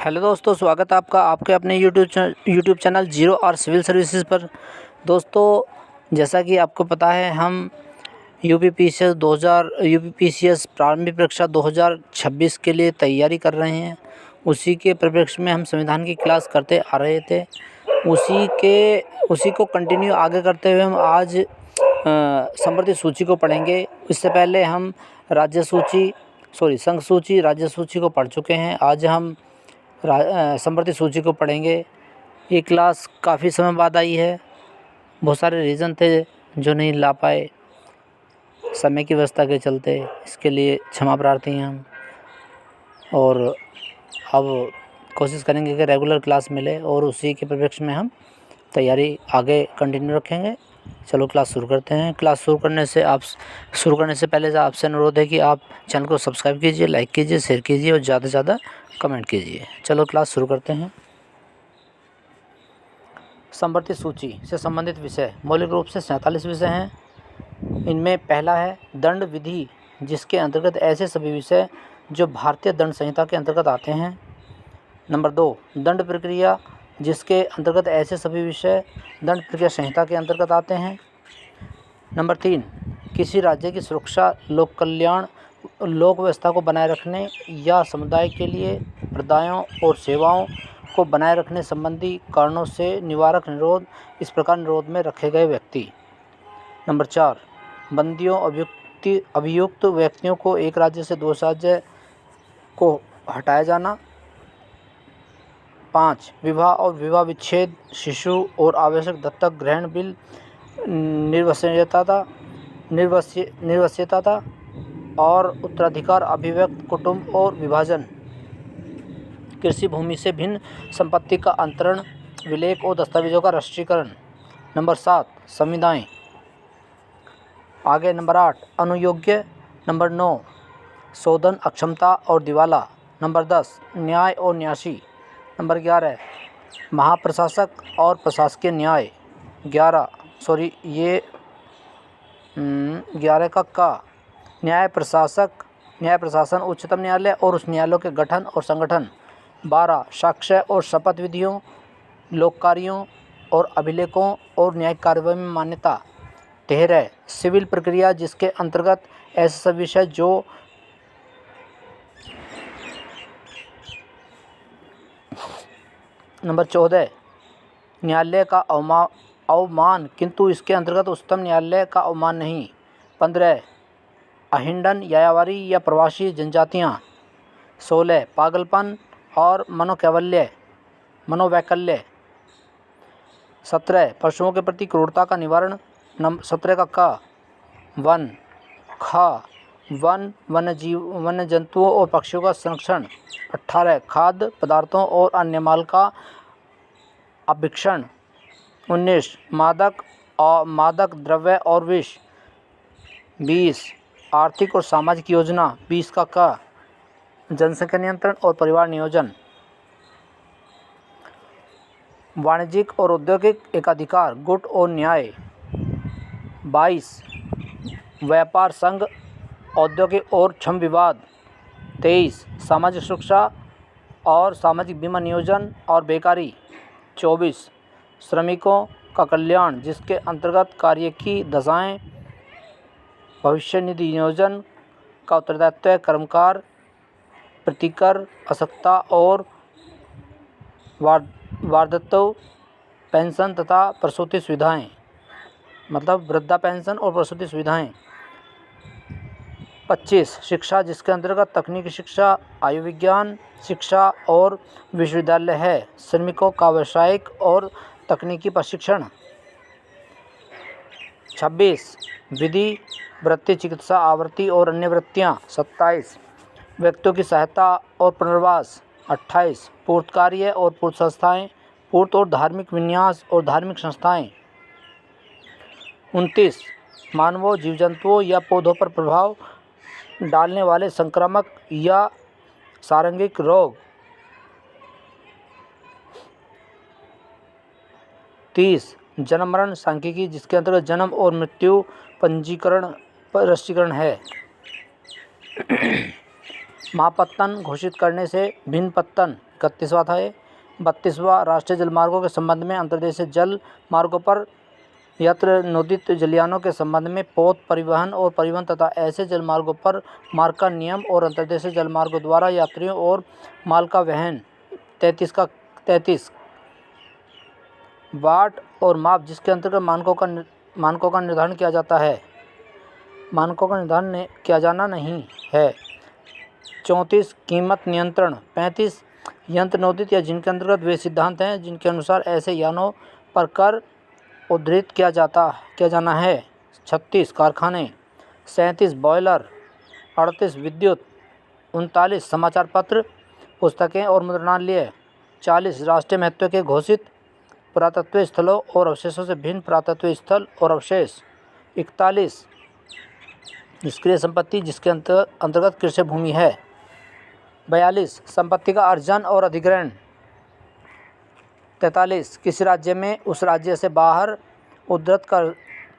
Hello दोस्तों, स्वागत है आपका आपके अपने यूट्यूब चैनल जीरो और सिविल सर्विसेज पर। दोस्तों, जैसा कि आपको पता है, हम यूपीपीसीएस प्रारंभिक परीक्षा 2026 के लिए तैयारी कर रहे हैं। उसी के परिप्रेक्ष्य में हम संविधान की क्लास करते आ रहे थे। उसी को कंटिन्यू आगे करते हुए हम आज संवर्धित सूची को पढ़ेंगे। इससे पहले हम संघ सूची, राज्य सूची को पढ़ चुके हैं। आज हम संवर्धित सूची को पढ़ेंगे। ये क्लास काफ़ी समय बाद आई है। बहुत सारे रीज़न थे जो नहीं ला पाए समय की व्यवस्था के चलते। इसके लिए क्षमा प्रार्थी हैं हम, और अब कोशिश करेंगे कि रेगुलर क्लास मिले और उसी के परिप्रेक्ष्य में हम तैयारी आगे कंटिन्यू रखेंगे। चलो क्लास शुरू करते हैं। क्लास शुरू करने से पहले आपसे अनुरोध है कि आप चैनल को सब्सक्राइब कीजिए, लाइक कीजिए, शेयर कीजिए और ज़्यादा से ज़्यादा कमेंट कीजिए। चलो क्लास शुरू करते हैं। संवर्धित सूची से संबंधित विषय मौलिक रूप से 47 विषय हैं। इनमें पहला है दंड विधि, जिसके अंतर्गत ऐसे सभी विषय जो भारतीय दंड संहिता के अंतर्गत आते हैं। नंबर 2, दंड प्रक्रिया, जिसके अंतर्गत ऐसे सभी विषय दंड प्रक्रिया संहिता के अंतर्गत आते हैं। नंबर 3, किसी राज्य की सुरक्षा, लोक कल्याण, लोक व्यवस्था को बनाए रखने या समुदाय के लिए प्रदायों और सेवाओं को बनाए रखने संबंधी कारणों से निवारक निरोध, इस प्रकार निरोध में रखे गए व्यक्ति। नंबर 4, बंदियों, अभियुक्त व्यक्तियों को एक राज्य से दूसरे राज्य को हटाया जाना। 5, विवाह और विवाह विच्छेद, शिशु और आवश्यक दत्तक ग्रहण बिल, निर्वस्यता और उत्तराधिकार, अभिव्यक्त कुटुंब और विभाजन, कृषि भूमि से भिन्न संपत्ति का अंतरण, विलेख और दस्तावेजों का राष्ट्रीयकरण। नंबर 7, संविदाएँ। आगे नंबर 8, अनुयोग्य। नंबर 9, शोधन, अक्षमता और दिवाला। नंबर 10, न्याय और न्यासी। नंबर 11, महाप्रशासक और प्रशासकीय न्याय। 11 का न्याय प्रशासन, उच्चतम न्यायालय और उस न्यायालयों के गठन और संगठन। 12, साक्ष्य और शपथ विधियों, लोक कार्यों और अभिलेखों और न्यायिक कार्रवाई में मान्यता। 13, सिविल प्रक्रिया, जिसके अंतर्गत ऐसे सभी विषय जो नंबर 14, न्यायालय का अवमान, किंतु इसके अंतर्गत उच्चतम न्यायालय का अवमान नहीं। 15, अहिंडन, यायावरी या प्रवासी जनजातियाँ। 16, पागलपन और मनोवैकल्य। 17, पशुओं के प्रति क्रूरता का निवारण। 17 का वन्य जंतुओं और पक्षियों का संरक्षण। 18, खाद्य पदार्थों और अन्य माल का अभीक्षण। 19, मादक द्रव्य और विष। 20, आर्थिक और सामाजिक योजना। 20 का जनसंख्या नियंत्रण और परिवार नियोजन। वाणिज्यिक और औद्योगिक एकाधिकार, गुट और न्याय। 22, व्यापार संघ, औद्योगिक और श्रम विवाद। 23, सामाजिक सुरक्षा और सामाजिक बीमा नियोजन और बेकारी। 24, श्रमिकों का कल्याण, जिसके अंतर्गत कार्य की दशाएं, भविष्य निधि नियोजन का उत्तरदायित्व, कर्मकार, प्रतिकर, असक्ता और वार्धत्व पेंशन तथा प्रसूति सुविधाएं, मतलब वृद्धा पेंशन और प्रसूति सुविधाएं। 25, शिक्षा, जिसके अंतर्गत तकनीकी शिक्षा, आयु विज्ञान शिक्षा और विश्वविद्यालय है, श्रमिकों का व्यावसायिक और तकनीकी प्रशिक्षण। 26, विधि, वृत्ति, चिकित्सा, आवृत्ति और अन्य वृत्तियाँ। 27, व्यक्तियों की सहायता और पुनर्वास। 28, पूर्त कार्य और पूर्त संस्थाएं, पूर्त और धार्मिक विन्यास और धार्मिक संस्थाएं। 29, मानवों, जीव जंतुओं या पौधों पर प्रभाव डालने वाले संक्रामक या सांक्रमिक रोग। 30, जन्म मरण सांख्यिकी, जिसके अंतर्गत जन्म और मृत्यु पंजीकरण पर राष्ट्रीयकरण है। महापत्तन घोषित करने से भिन्न पत्तन 31वां था ये। 32वां राष्ट्रीय जलमार्गों के संबंध में अंतर्देशीय जल मार्गों पर यात्री नोदित जलयानों के संबंध में पोत परिवहन और परिवहन तथा ऐसे जलमार्गों पर मार्ग का नियम और अंतर्देशीय जलमार्गों द्वारा यात्रियों और माल का वहन। 33 बाट और माप जिसके अंतर्गत मानकों का निर्धारण किया जाता है, मानकों का निर्धारण किया जाना नहीं है। 34 कीमत नियंत्रण। 35 यंत्र नोदित या जिनके अंतर्गत वे सिद्धांत हैं जिनके अनुसार ऐसे यानों पर कर उद्धृत किया जाना है। 36 कारखाने। 37 बॉयलर। 38 विद्युत। 39 समाचार पत्र, पुस्तकें और मुद्रणालय। 40 राष्ट्रीय महत्व के घोषित पुरातत्व स्थलों और अवशेषों से भिन्न पुरातत्व स्थल और अवशेष। 41 निष्क्रिय संपत्ति जिसके अंतर्गत कृषि भूमि है। 42 संपत्ति का अर्जन और अधिग्रहण। 43 किसी राज्य में उस राज्य से बाहर उद्धृत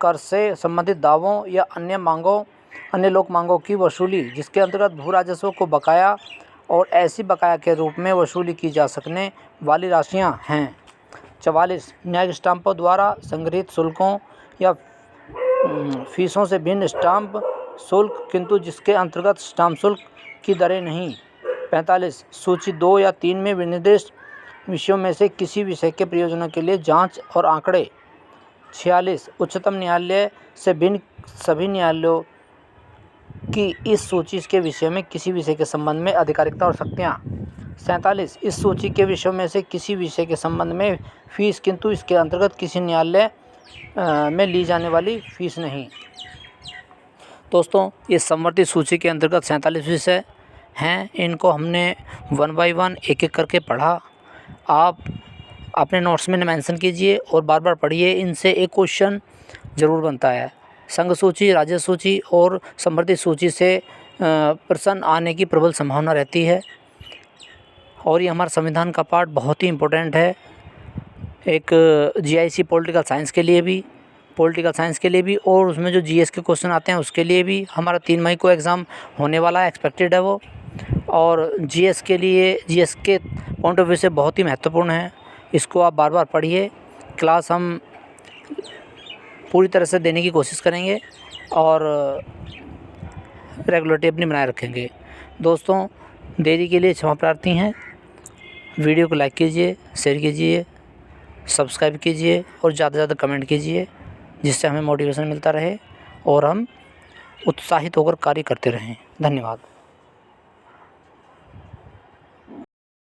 कर से संबंधित दावों या अन्य लोक मांगों की वसूली जिसके अंतर्गत भू राजस्व को बकाया और ऐसी बकाया के रूप में वसूली की जा सकने वाली राशियां हैं। 44 न्यायिक स्टाम्पों द्वारा संग्रहित शुल्कों या फीसों से भिन्न स्टाम्प शुल्क किंतु जिसके अंतर्गत स्टाम्प शुल्क की दरें नहीं। 45 सूची 2 या 3 में विनिर्दिष्ट विषयों में से किसी विषय के प्रयोजनों के लिए जांच और आंकड़े। 46 उच्चतम न्यायालय से भिन्न सभी न्यायालयों की इस सूची के विषय में किसी विषय के संबंध में आधिकारिकता और शक्तियाँ। 47 इस सूची के विषयों में से किसी विषय के संबंध में फीस किंतु इसके अंतर्गत किसी न्यायालय में ली जाने वाली फीस नहीं। दोस्तों, ये संवर्धित सूची के अंतर्गत 47 विषय हैं। इनको हमने 1 बाय 1 एक करके पढ़ा। आप अपने नोट्स में मेंशन कीजिए और बार बार पढ़िए। इनसे एक क्वेश्चन ज़रूर बनता है। संघ सूची, राज्य सूची और संवर्धित सूची से प्रश्न आने की प्रबल संभावना रहती है और ये हमारे संविधान का पार्ट बहुत ही इम्पोर्टेंट है। एक जीआईसी पॉलिटिकल साइंस के लिए भी और उसमें जो जीएस के क्वेश्चन आते हैं उसके लिए भी। हमारा 3 मई को एग्ज़ाम होने वाला है, एक्सपेक्टेड है वो। और जीएस के पॉइंट ऑफ व्यू से बहुत ही महत्वपूर्ण है। इसको आप बार बार पढ़िए। क्लास हम पूरी तरह से देने की कोशिश करेंगे और रेगुलरिटी अपनी बनाए रखेंगे। दोस्तों, देरी के लिए क्षमा प्रार्थी हैं। वीडियो को लाइक कीजिए, शेयर कीजिए, सब्सक्राइब कीजिए और ज़्यादा से ज़्यादा कमेंट कीजिए जिससे हमें मोटिवेशन मिलता रहे और हम उत्साहित होकर कार्य करते रहें। धन्यवाद।